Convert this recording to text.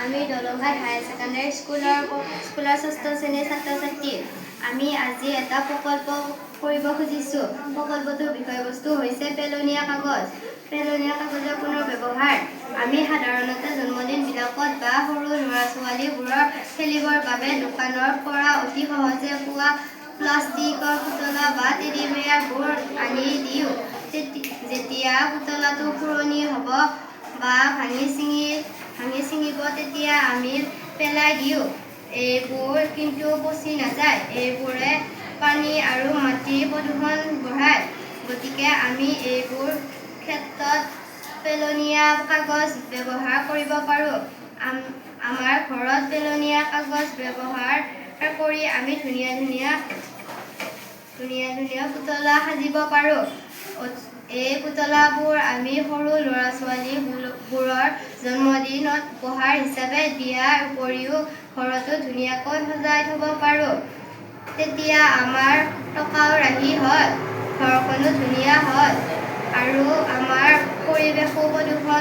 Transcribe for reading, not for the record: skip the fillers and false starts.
আমি Dalangghat higher secondary স্কুলৰ ষষ্ঠ শ্ৰেণীৰ ছাত্ৰ ছাত্ৰী। আমি আজি এটা প্ৰকল্প কৰিব খুজিছোঁ। প্ৰকল্পটোৰ বিষয়বস্তু হৈছে পেলনীয়া কাগজ। পেলনীয়া কাগজৰ পুনৰ ব্যৱহাৰ। আমি সাধাৰণতে জন্মদিনবিলাকত বা সৰু ল'ৰা ছোৱালীবোৰৰ খেলিবৰ বাবে দোকানৰ পৰা অতি সহজে পোৱা প্লাষ্টিকৰ পুতলা বা টেডি বেয়াৰবোৰ আনি দিওঁ। যেতিয়া পুতলাটো পুৰণি হ'ব বা ভাঙি ছিঙিব তেতিয়া আমি পেলাই দিওঁ। এইবোৰ কিন্তু পচি নাযায়। এইবোৰে পানী আৰু মাটিৰ প্ৰদূষণ বঢ়ায়। গতিকে আমি এইবোৰ ক্ষেত্ৰত পেলনীয়া কাগজ ব্যৱহাৰ কৰিব পাৰোঁ। আমাৰ ঘৰত পেলনীয়া কাগজ ব্যৱহাৰ কৰি আমি ধুনীয়া ধুনীয়া পুতলা সাজিব পাৰোঁ। এই পুতলাবোৰ আমি সৰু ল'ৰা ছোৱালীবোৰৰ জন্মদিনত উপহাৰ হিচাপে দিয়াৰ উপৰিও ঘৰতো ধুনীয়াকৈ সজাই থ'ব পাৰোঁ। তেতিয়া আমাৰ টকাও ৰাহি হয়, ঘৰখনো ধুনীয়া হয় আৰু আমাৰ পৰিৱেশো প্ৰদূষণ